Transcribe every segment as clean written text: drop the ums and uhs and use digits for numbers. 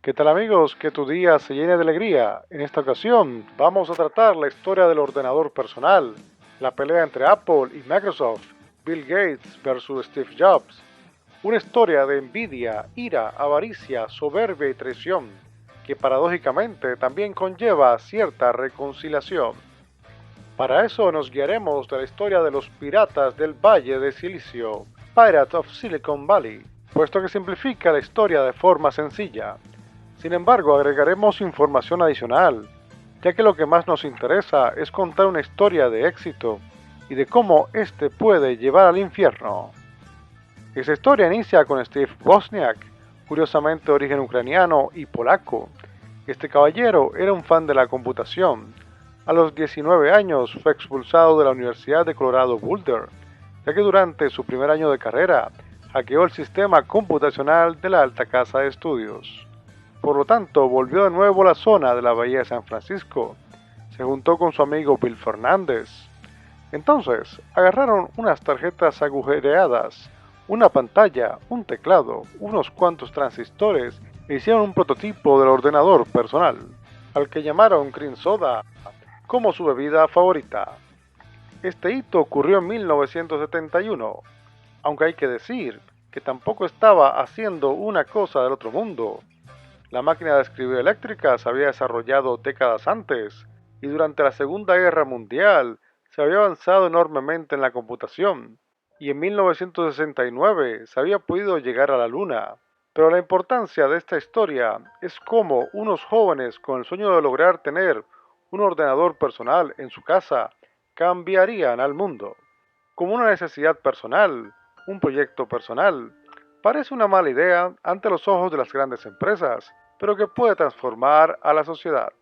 ¿Qué tal amigos? Que tu día se llene de alegría. En esta ocasión vamos a tratar la historia del ordenador personal, la pelea entre Apple y Microsoft, Bill Gates versus Steve Jobs, una historia de envidia, ira, avaricia, soberbia y traición, que paradójicamente también conlleva cierta reconciliación. Para eso nos guiaremos de la historia de los piratas del Valle de Silicio, Pirates of Silicon Valley, puesto que simplifica la historia de forma sencilla. Sin embargo, agregaremos información adicional, ya que lo que más nos interesa es contar una historia de éxito y de cómo éste puede llevar al infierno. Esta historia inicia con Steve Wozniak, curiosamente de origen ucraniano y polaco. Este caballero era un fan de la computación. A los 19 años fue expulsado de la Universidad de Colorado Boulder, ya que durante su primer año de carrera hackeó el sistema computacional de la alta casa de estudios. Por lo tanto, volvió de nuevo a la zona de la Bahía de San Francisco. Se juntó con su amigo Bill Fernández. Entonces, agarraron unas tarjetas agujereadas, una pantalla, un teclado, unos cuantos transistores e hicieron un prototipo del ordenador personal, al que llamaron Cream Soda, como su bebida favorita. Este hito ocurrió en 1971, aunque hay que decir que tampoco estaba haciendo una cosa del otro mundo. La máquina de escribir eléctrica se había desarrollado décadas antes, y durante la Segunda Guerra Mundial se había avanzado enormemente en la computación, y en 1969 se había podido llegar a la Luna. Pero la importancia de esta historia es cómo unos jóvenes con el sueño de lograr tener un ordenador personal en su casa cambiarían al mundo. Como una necesidad personal, un proyecto personal, parece una mala idea ante los ojos de las grandes empresas, pero que puede transformar a la sociedad.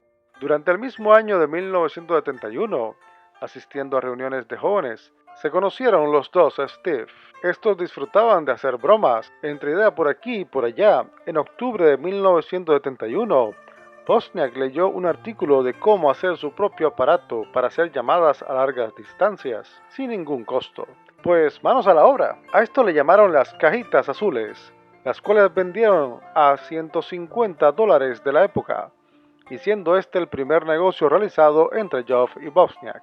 Durante el mismo año de 1971, asistiendo a reuniones de jóvenes, se conocieron los dos Steve. Estos disfrutaban de hacer bromas, entre idea por aquí y por allá. En octubre de 1971, Wozniak leyó un artículo de cómo hacer su propio aparato para hacer llamadas a largas distancias, sin ningún costo. Pues manos a la obra. A esto le llamaron las cajitas azules, las cuales vendieron a $150 de la época, y siendo este el primer negocio realizado entre Jobs y Wozniak.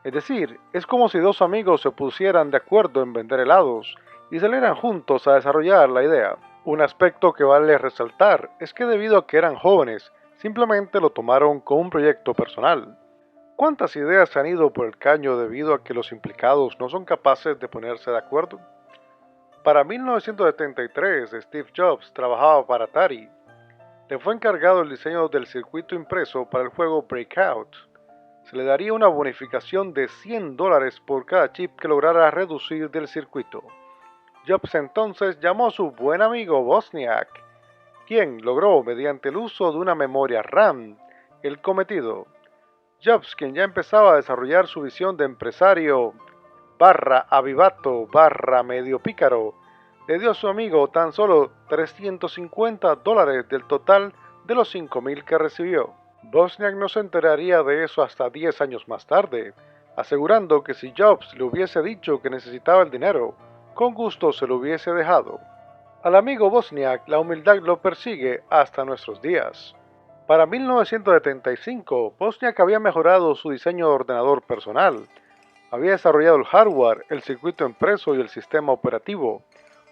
Es decir, es como si dos amigos se pusieran de acuerdo en vender helados y salieran juntos a desarrollar la idea. Un aspecto que vale resaltar es que debido a que eran jóvenes, simplemente lo tomaron como un proyecto personal. ¿Cuántas ideas se han ido por el caño debido a que los implicados no son capaces de ponerse de acuerdo? Para 1973, Steve Jobs trabajaba para Atari. Le fue encargado el diseño del circuito impreso para el juego Breakout. Se le daría una bonificación de $100 por cada chip que lograra reducir del circuito. Jobs entonces llamó a su buen amigo Wozniak, quien logró, mediante el uso de una memoria RAM, el cometido. Jobs, quien ya empezaba a desarrollar su visión de empresario barra avivato barra medio pícaro, le dio a su amigo tan solo $350 del total de los 5,000 que recibió. Wozniak no se enteraría de eso hasta 10 años más tarde, asegurando que si Jobs le hubiese dicho que necesitaba el dinero, con gusto se lo hubiese dejado. Al amigo Wozniak la humildad lo persigue hasta nuestros días. Para 1975, Wozniak había mejorado su diseño de ordenador personal. Había desarrollado el hardware, el circuito impreso y el sistema operativo,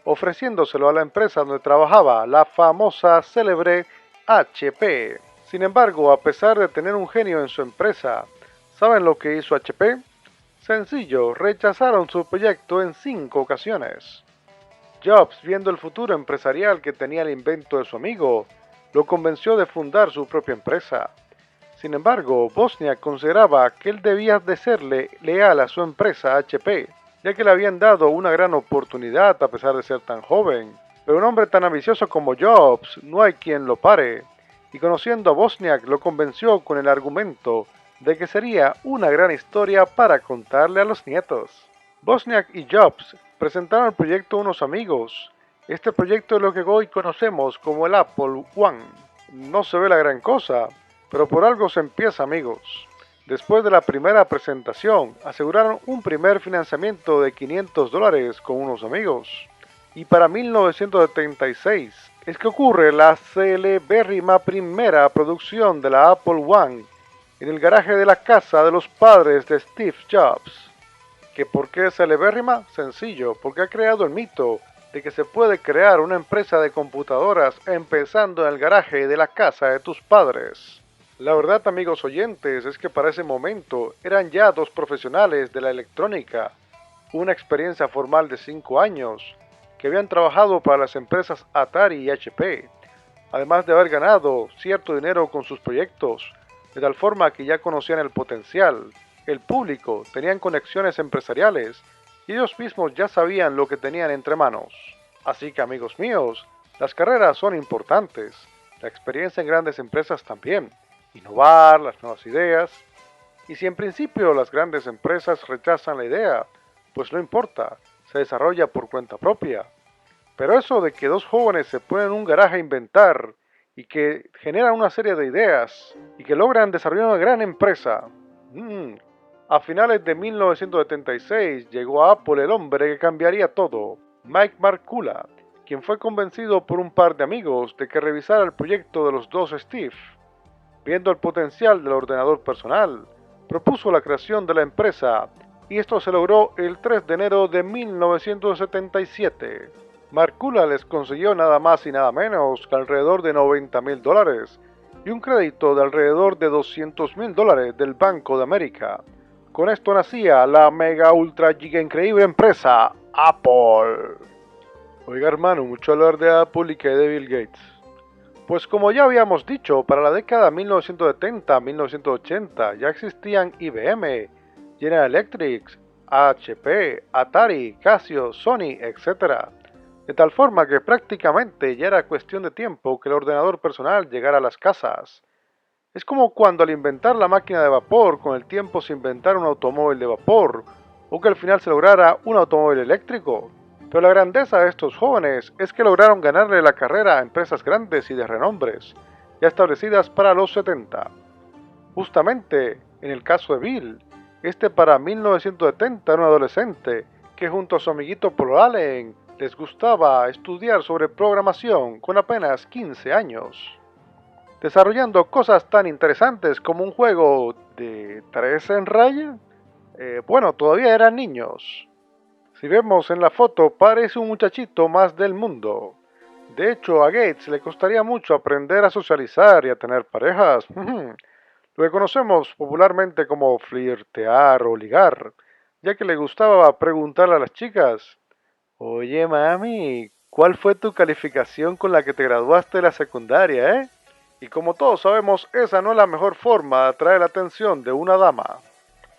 ofreciéndoselo a la empresa donde trabajaba, la famosa célebre HP. Sin embargo, a pesar de tener un genio en su empresa, ¿saben lo que hizo HP? Sencillo, rechazaron su proyecto en 5 ocasiones. Jobs, viendo el futuro empresarial que tenía el invento de su amigo, lo convenció de fundar su propia empresa. Sin embargo, Wozniak consideraba que él debía de serle leal a su empresa HP, ya que le habían dado una gran oportunidad a pesar de ser tan joven. Pero un hombre tan ambicioso como Jobs, no hay quien lo pare, y conociendo a Wozniak lo convenció con el argumento de que sería una gran historia para contarle a los nietos. Wozniak y Jobs presentaron el proyecto a unos amigos. Este proyecto es lo que hoy conocemos como el Apple One. No se ve la gran cosa, pero por algo se empieza, amigos. Después de la primera presentación, aseguraron un primer financiamiento de $500 con unos amigos. Y para 1976, es que ocurre la celebérrima primera producción de la Apple One en el garaje de la casa de los padres de Steve Jobs. ¿Que por qué es celebérrima? Sencillo, porque ha creado el mito de que se puede crear una empresa de computadoras empezando en el garaje de la casa de tus padres. La verdad, amigos oyentes, es que para ese momento eran ya dos profesionales de la electrónica, una experiencia formal de 5 años, que habían trabajado para las empresas Atari y HP, además de haber ganado cierto dinero con sus proyectos, de tal forma que ya conocían el potencial, el público, tenían conexiones empresariales y ellos mismos ya sabían lo que tenían entre manos. Así que, amigos míos, las carreras son importantes, la experiencia en grandes empresas también, innovar, las nuevas ideas. Y si en principio las grandes empresas rechazan la idea, pues no importa, se desarrolla por cuenta propia. Pero eso de que dos jóvenes se ponen en un garaje a inventar y que generan una serie de ideas y que logran desarrollar una gran empresa. A finales de 1976 llegó a Apple el hombre que cambiaría todo, Mike Markkula, quien fue convencido por un par de amigos de que revisara el proyecto de los dos Steve. Viendo el potencial del ordenador personal, propuso la creación de la empresa y esto se logró el 3 de enero de 1977. Markkula les consiguió nada más y nada menos que alrededor de $90,000 y un crédito de alrededor de $200,000 del Banco de América. Con esto nacía la mega ultra giga increíble empresa Apple. Oiga hermano, mucho hablar de Apple y que de Bill Gates. Pues como ya habíamos dicho, para la década 1970-1980 ya existían IBM, General Electric, HP, Atari, Casio, Sony, etc. De tal forma que prácticamente ya era cuestión de tiempo que el ordenador personal llegara a las casas. Es como cuando al inventar la máquina de vapor, con el tiempo se inventara un automóvil de vapor, o que al final se lograra un automóvil eléctrico. Pero la grandeza de estos jóvenes es que lograron ganarle la carrera a empresas grandes y de renombres, ya establecidas para los 70. Justamente, en el caso de Bill, este para 1970 era un adolescente que junto a su amiguito Paul Allen les gustaba estudiar sobre programación con apenas 15 años, desarrollando cosas tan interesantes como un juego de 3 en raya. Bueno, todavía eran niños. Si vemos en la foto, parece un muchachito más del mundo. De hecho, a Gates le costaría mucho aprender a socializar y a tener parejas. Lo que conocemos popularmente como flirtear o ligar, ya que le gustaba preguntarle a las chicas: oye mami, ¿cuál fue tu calificación con la que te graduaste de la secundaria, eh? Y como todos sabemos, esa no es la mejor forma de atraer la atención de una dama.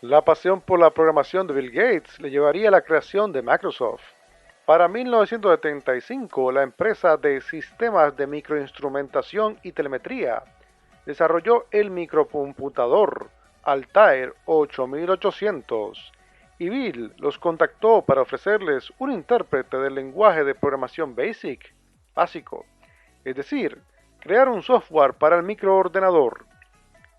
La pasión por la programación de Bill Gates le llevaría a la creación de Microsoft. Para 1975, la empresa de sistemas de microinstrumentación y telemetría desarrolló el microcomputador Altair 8800 y Bill los contactó para ofrecerles un intérprete del lenguaje de programación básico, es decir, crear un software para el microordenador.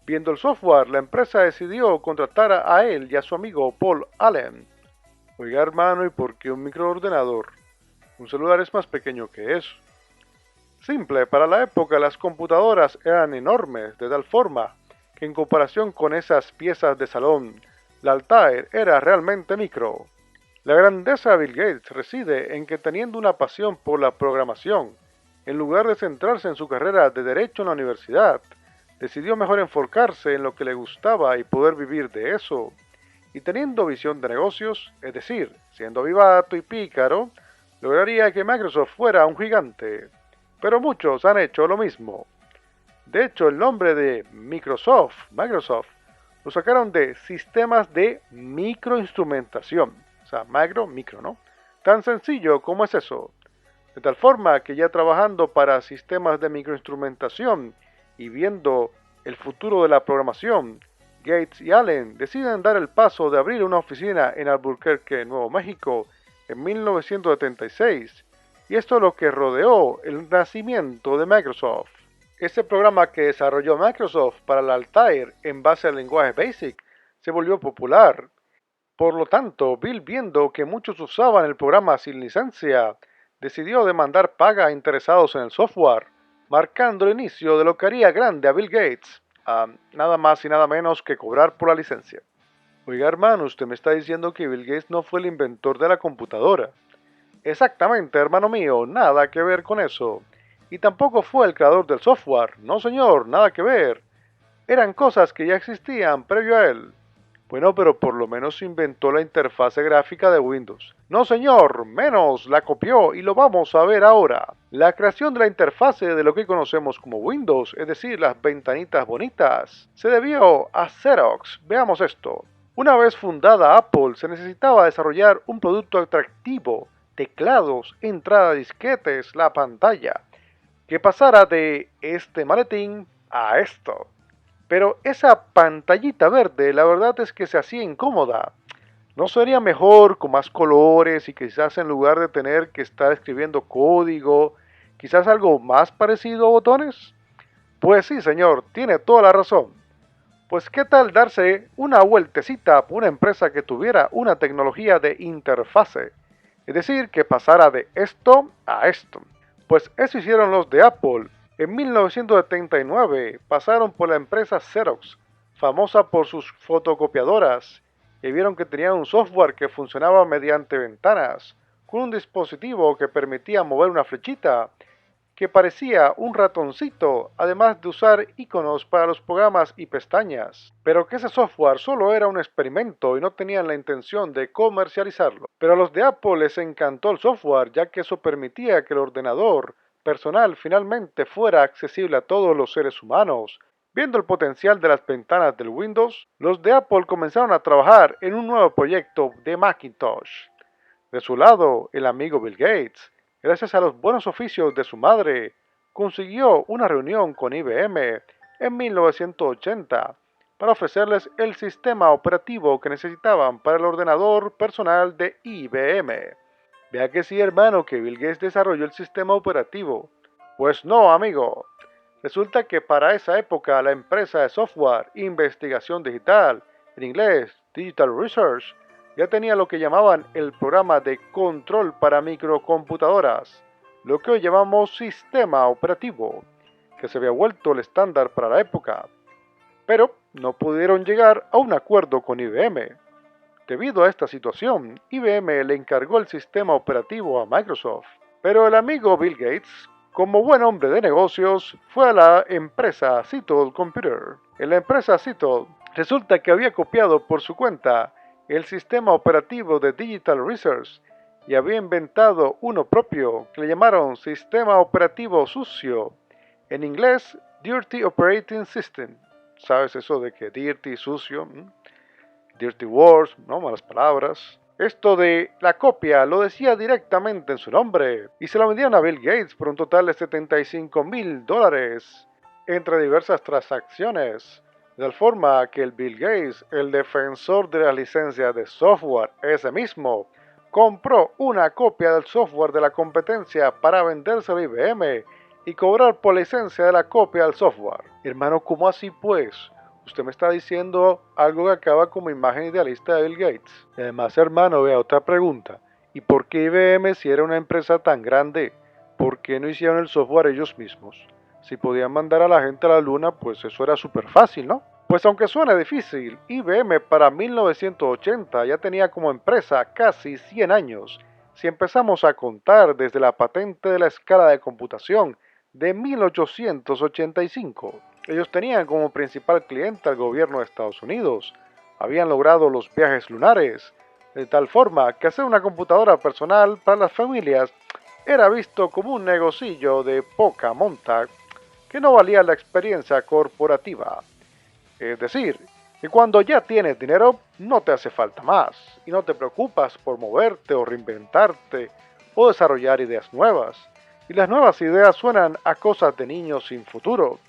Viendo el software, la empresa decidió contratar a él y a su amigo Paul Allen. Oiga hermano, ¿y por qué un microordenador? Un celular es más pequeño que eso. Simple, para la época las computadoras eran enormes, de tal forma que en comparación con esas piezas de salón, la Altair era realmente micro. La grandeza de Bill Gates reside en que teniendo una pasión por la programación, en lugar de centrarse en su carrera de derecho en la universidad, decidió mejor enfocarse en lo que le gustaba y poder vivir de eso. Y teniendo visión de negocios, es decir, siendo vivato y pícaro, lograría que Microsoft fuera un gigante. Pero muchos han hecho lo mismo. De hecho, el nombre de Microsoft, lo sacaron de sistemas de microinstrumentación. O sea, micro, ¿no? Tan sencillo como es eso. De tal forma que ya trabajando para sistemas de microinstrumentación y viendo el futuro de la programación, Gates y Allen deciden dar el paso de abrir una oficina en Albuquerque, Nuevo México, en 1976, y esto es lo que rodeó el nacimiento de Microsoft. Ese programa que desarrolló Microsoft para la Altair en base al lenguaje BASIC se volvió popular. Por lo tanto, Bill, viendo que muchos usaban el programa sin licencia, decidió demandar paga a interesados en el software, marcando el inicio de lo que haría grande a Bill Gates, nada más y nada menos que cobrar por la licencia. Oiga hermano, usted me está diciendo que Bill Gates no fue el inventor de la computadora. Exactamente, hermano mío, nada que ver con eso. Y tampoco fue el creador del software, no señor, nada que ver. Eran cosas que ya existían previo a él. Bueno, pero por lo menos inventó la interfase gráfica de Windows. No señor, menos, la copió y lo vamos a ver ahora. La creación de la interfase de lo que conocemos como Windows, es decir, las ventanitas bonitas, se debió a Xerox. Veamos esto. Una vez fundada Apple, se necesitaba desarrollar un producto atractivo, teclados, entrada de disquetes, la pantalla, que pasara de este maletín a esto. Pero esa pantallita verde, la verdad es que se hacía incómoda. ¿No sería mejor con más colores y quizás en lugar de tener que estar escribiendo código, quizás algo más parecido a botones? Pues sí, señor, tiene toda la razón. Pues qué tal darse una vueltecita por una empresa que tuviera una tecnología de interfase, es decir, que pasara de esto a esto. Pues eso hicieron los de Apple. En 1979 pasaron por la empresa Xerox, famosa por sus fotocopiadoras, y vieron que tenían un software que funcionaba mediante ventanas, con un dispositivo que permitía mover una flechita, que parecía un ratoncito, además de usar iconos para los programas y pestañas. Pero que ese software solo era un experimento y no tenían la intención de comercializarlo. Pero a los de Apple les encantó el software, ya que eso permitía que el ordenador personal finalmente fuera accesible a todos los seres humanos. Viendo el potencial de las ventanas del Windows, los de Apple comenzaron a trabajar en un nuevo proyecto de Macintosh. De su lado, el amigo Bill Gates, gracias a los buenos oficios de su madre, consiguió una reunión con IBM en 1980 para ofrecerles el sistema operativo que necesitaban para el ordenador personal de IBM. Vea que sí, hermano, que Bill Gates desarrolló el sistema operativo. Pues no, amigo. Resulta que para esa época la empresa de software Investigación Digital, en inglés Digital Research, ya tenía lo que llamaban el programa de control para microcomputadoras, lo que hoy llamamos sistema operativo, que se había vuelto el estándar para la época. Pero no pudieron llegar a un acuerdo con IBM. Debido a esta situación, IBM le encargó el sistema operativo a Microsoft. Pero el amigo Bill Gates, como buen hombre de negocios, fue a la empresa Seattle Computer. En la empresa Seattle, resulta que había copiado por su cuenta el sistema operativo de Digital Research y había inventado uno propio que le llamaron Sistema Operativo Sucio. En inglés, Dirty Operating System. ¿Sabes eso de que dirty, sucio? Dirty words, ¿no? Malas palabras. Esto de la copia lo decía directamente en su nombre y se lo vendieron a Bill Gates por un total de $75,000 entre diversas transacciones. De tal forma que el Bill Gates, el defensor de la licencia de software, ese mismo, compró una copia del software de la competencia para vendérselo a IBM y cobrar por licencia de la copia del software. Hermano, ¿cómo así pues? Usted me está diciendo algo que acaba como imagen idealista de Bill Gates. Y además, hermano, vea otra pregunta. ¿Y por qué IBM, si era una empresa tan grande, por qué no hicieron el software ellos mismos? Si podían mandar a la gente a la luna, pues eso era súper fácil, ¿no? Pues aunque suene difícil, IBM para 1980 ya tenía como empresa casi 100 años, si empezamos a contar desde la patente de la escala de computación de 1885. Ellos tenían como principal cliente al gobierno de Estados Unidos, habían logrado los viajes lunares, de tal forma que hacer una computadora personal para las familias era visto como un negocillo de poca monta que no valía la experiencia corporativa. Es decir, que cuando ya tienes dinero no te hace falta más y no te preocupas por moverte o reinventarte o desarrollar ideas nuevas. Y las nuevas ideas suenan a cosas de niños sin futuro,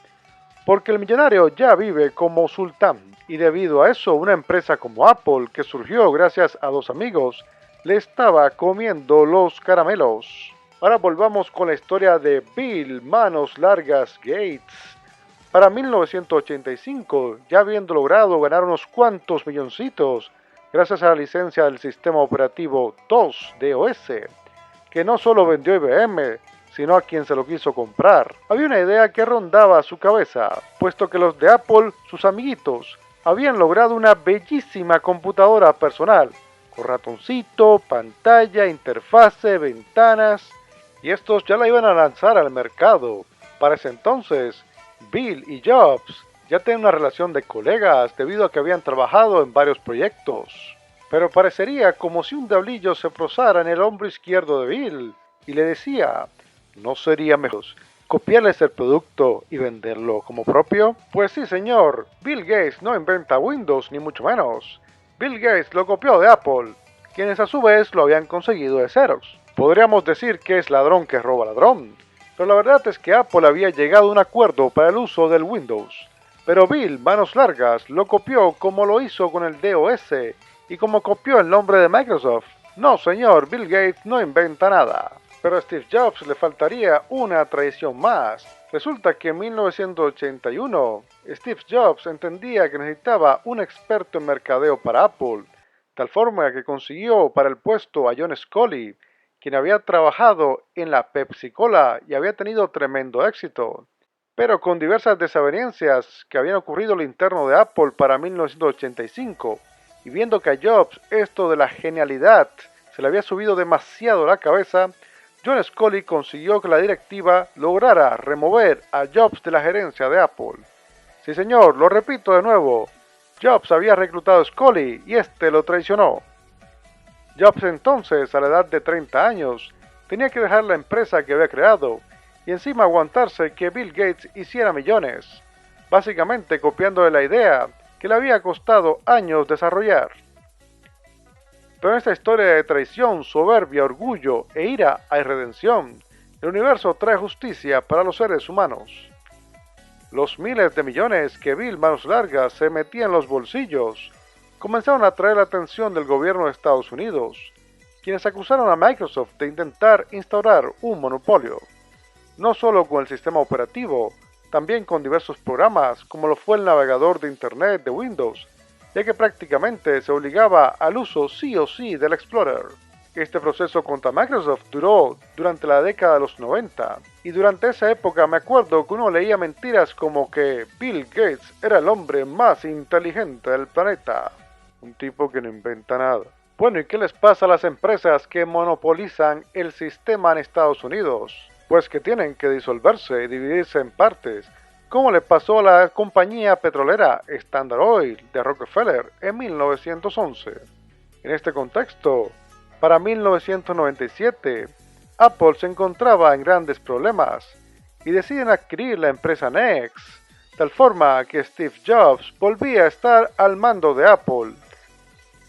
porque el millonario ya vive como sultán. Y debido a eso, una empresa como Apple, que surgió gracias a dos amigos, le estaba comiendo los caramelos. Ahora volvamos con la historia de Bill Manos Largas Gates. Para 1985, ya habiendo logrado ganar unos cuantos milloncitos, gracias a la licencia del sistema operativo DOS, que no solo vendió IBM, sino a quien se lo quiso comprar. Había una idea que rondaba su cabeza, puesto que los de Apple, sus amiguitos, habían logrado una bellísima computadora personal, con ratoncito, pantalla, interfase, ventanas, y estos ya la iban a lanzar al mercado. Para ese entonces, Bill y Jobs ya tenían una relación de colegas debido a que habían trabajado en varios proyectos. Pero parecería como si un diablillo se posara en el hombro izquierdo de Bill y le decía, ¿no sería mejor copiarles el producto y venderlo como propio? Pues sí, señor, Bill Gates no inventa Windows ni mucho menos. Bill Gates lo copió de Apple, quienes a su vez lo habían conseguido de Xerox. Podríamos decir que es ladrón que roba ladrón, pero la verdad es que Apple había llegado a un acuerdo para el uso del Windows. Pero Bill, manos largas, lo copió como lo hizo con el DOS y como copió el nombre de Microsoft. No, señor, Bill Gates no inventa nada. Pero a Steve Jobs le faltaría una traición más. Resulta que en 1981, Steve Jobs entendía que necesitaba un experto en mercadeo para Apple, tal forma que consiguió para el puesto a John Scully, quien había trabajado en la Pepsi Cola y había tenido tremendo éxito. Pero con diversas desavenencias que habían ocurrido al interno de Apple para 1985, y viendo que a Jobs esto de la genialidad se le había subido demasiado a la cabeza, John Scully consiguió que la directiva lograra remover a Jobs de la gerencia de Apple. Sí, señor, lo repito de nuevo, Jobs había reclutado a Scully y este lo traicionó. Jobs entonces, a la edad de 30 años, tenía que dejar la empresa que había creado y encima aguantarse que Bill Gates hiciera millones, básicamente copiándole la idea que le había costado años desarrollar. Pero en esta historia de traición, soberbia, orgullo e ira hay redención. El universo trae justicia para los seres humanos. Los miles de millones que Bill Manos Largas se metía en los bolsillos comenzaron a atraer la atención del gobierno de Estados Unidos, quienes acusaron a Microsoft de intentar instaurar un monopolio, no solo con el sistema operativo, también con diversos programas como lo fue el navegador de Internet de Windows, ya que prácticamente se obligaba al uso sí o sí del Explorer. Este proceso contra Microsoft duró durante la década de los 90, y durante esa época me acuerdo que uno leía mentiras como que Bill Gates era el hombre más inteligente del planeta, un tipo que no inventa nada. Bueno, ¿y qué les pasa a las empresas que monopolizan el sistema en Estados Unidos? Pues que tienen que disolverse y dividirse en partes, como le pasó a la compañía petrolera Standard Oil de Rockefeller en 1911. En este contexto, para 1997, Apple se encontraba en grandes problemas y deciden adquirir la empresa NeXT, tal forma que Steve Jobs volvía a estar al mando de Apple.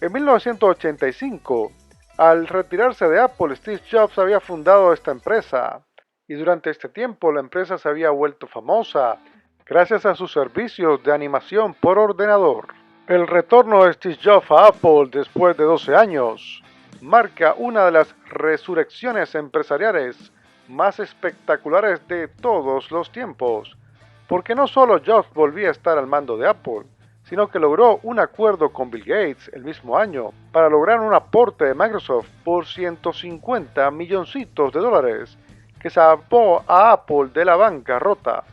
En 1985, al retirarse de Apple, Steve Jobs había fundado esta empresa, y durante este tiempo la empresa se había vuelto famosa gracias a sus servicios de animación por ordenador. El retorno de Steve Jobs a Apple después de 12 años marca una de las resurrecciones empresariales más espectaculares de todos los tiempos, porque no solo Jobs volvía a estar al mando de Apple, sino que logró un acuerdo con Bill Gates el mismo año para lograr un aporte de Microsoft por 150 milloncitos de dólares que salvó a Apple de la bancarrota.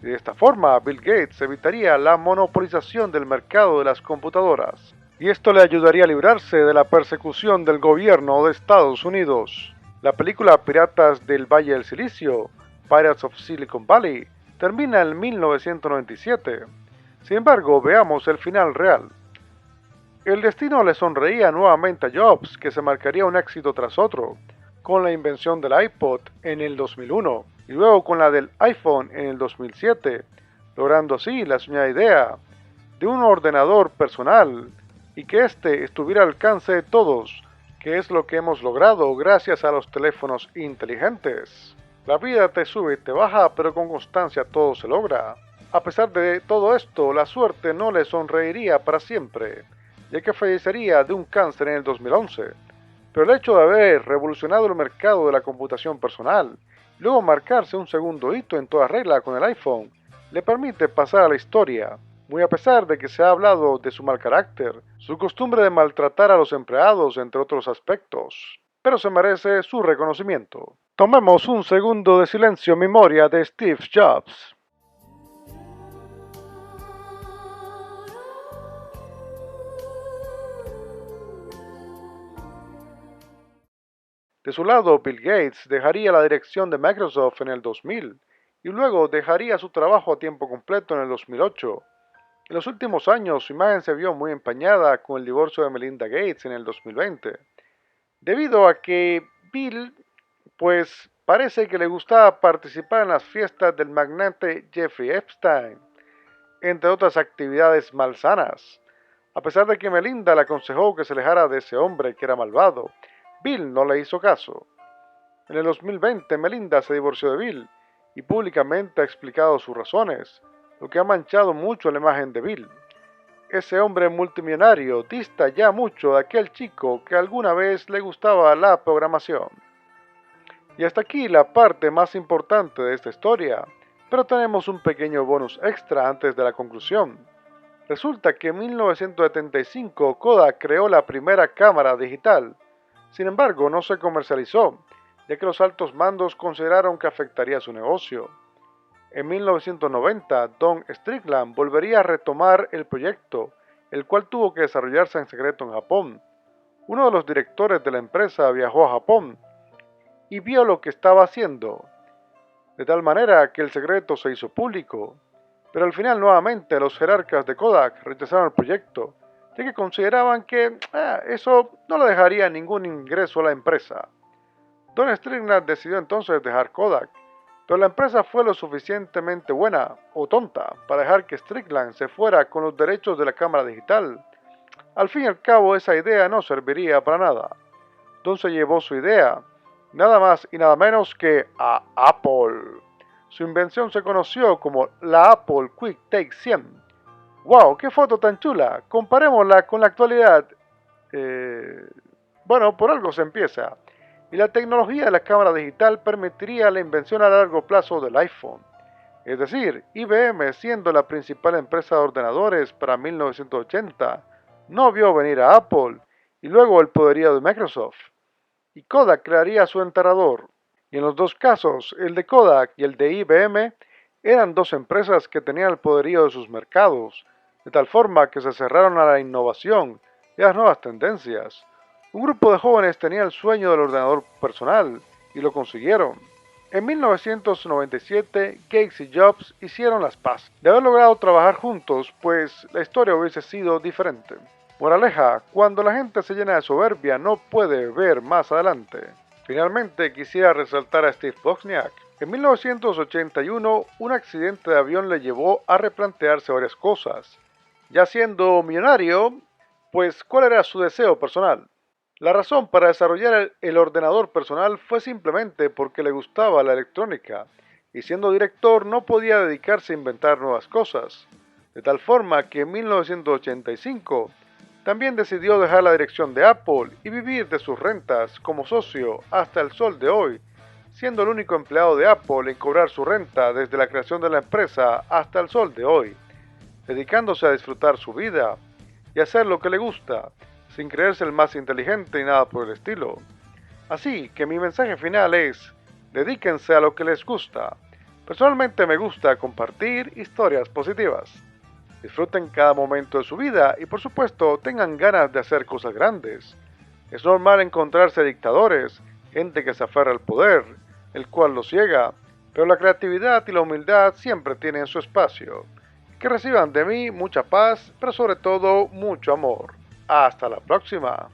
Y de esta forma, Bill Gates evitaría la monopolización del mercado de las computadoras, y esto le ayudaría a librarse de la persecución del gobierno de Estados Unidos. La película Piratas del Valle del Silicio, Pirates of Silicon Valley, termina en 1997. Sin embargo, veamos el final real. El destino le sonreía nuevamente a Jobs, que se marcaría un éxito tras otro, con la invención del iPod en el 2001 y luego con la del iPhone en el 2007, logrando así la soñada idea de un ordenador personal y que éste estuviera al alcance de todos, que es lo que hemos logrado gracias a los teléfonos inteligentes. La vida te sube y te baja, pero con constancia todo se logra. A pesar de todo esto, la suerte no le sonreiría para siempre, ya que fallecería de un cáncer en el 2011. Pero el hecho de haber revolucionado el mercado de la computación personal, y luego marcarse un segundo hito en toda regla con el iPhone, le permite pasar a la historia, muy a pesar de que se ha hablado de su mal carácter, su costumbre de maltratar a los empleados, entre otros aspectos. pero se merece su reconocimiento. Tomemos un segundo de silencio en memoria de Steve Jobs. De su lado, Bill Gates dejaría la dirección de Microsoft en el 2000 y luego dejaría su trabajo a tiempo completo en el 2008. En los últimos años, su imagen se vio muy empañada con el divorcio de Melinda Gates en el 2020, debido a que Bill, pues, parece que le gustaba participar en las fiestas del magnate Jeffrey Epstein, entre otras actividades malsanas. A pesar de que Melinda le aconsejó que se alejara de ese hombre que era malvado, Bill no le hizo caso. En el 2020, Melinda se divorció de Bill y públicamente ha explicado sus razones, lo que ha manchado mucho la imagen de Bill. Ese hombre multimillonario dista ya mucho de aquel chico que alguna vez le gustaba la programación. Y hasta aquí la parte más importante de esta historia, pero tenemos un pequeño bonus extra antes de la conclusión. Resulta que en 1975 Kodak creó la primera cámara digital. Sin embargo, no se comercializó, ya que los altos mandos consideraron que afectaría su negocio. En 1990, Don Strickland volvería a retomar el proyecto, el cual tuvo que desarrollarse en secreto en Japón. Uno de los directores de la empresa viajó a Japón y vio lo que estaba haciendo, de tal manera que el secreto se hizo público. Pero al final nuevamente los jerarcas de Kodak rechazaron el proyecto, ya que consideraban que eso no le dejaría ningún ingreso a la empresa. Don Strickland decidió entonces dejar Kodak, pero la empresa fue lo suficientemente buena o tonta para dejar que Strickland se fuera con los derechos de la cámara digital. Al fin y al cabo esa idea no serviría para nada. Don se llevó su idea, nada más y nada menos que a Apple. Su invención se conoció como la Apple QuickTake 100. ¡Wow! ¡Qué foto tan chula! Comparémosla con la actualidad. Bueno, por algo se empieza. Y la tecnología de la cámara digital permitiría la invención a largo plazo del iPhone. Es decir, IBM, siendo la principal empresa de ordenadores para 1980, no vio venir a Apple y luego el poderío de Microsoft. Y Kodak crearía su enterrador. Y en los dos casos, el de Kodak y el de IBM, eran dos empresas que tenían el poderío de sus mercados, de tal forma que se cerraron a la innovación y a las nuevas tendencias. Un grupo de jóvenes tenía el sueño del ordenador personal y lo consiguieron. En 1997, Gates y Jobs hicieron las paces. De haber logrado trabajar juntos, pues la historia hubiese sido diferente. Moraleja, cuando la gente se llena de soberbia no puede ver más adelante. Finalmente quisiera resaltar a Steve Wozniak. En 1981, un accidente de avión le llevó a replantearse varias cosas. Ya siendo millonario, pues ¿cuál era su deseo personal? La razón para desarrollar el ordenador personal fue simplemente porque le gustaba la electrónica, y siendo director no podía dedicarse a inventar nuevas cosas, de tal forma que en 1985 también decidió dejar la dirección de Apple y vivir de sus rentas como socio hasta el sol de hoy, siendo el único empleado de Apple en cobrar su renta desde la creación de la empresa hasta el sol de hoy, dedicándose a disfrutar su vida y hacer lo que le gusta, sin creerse el más inteligente y nada por el estilo. Así que mi mensaje final es, dedíquense a lo que les gusta. Personalmente me gusta compartir historias positivas. Disfruten cada momento de su vida y por supuesto tengan ganas de hacer cosas grandes. Es normal encontrarse dictadores, gente que se aferra al poder, el cual los ciega, pero la creatividad y la humildad siempre tienen su espacio. Que reciban de mí mucha paz, pero sobre todo mucho amor. Hasta la próxima.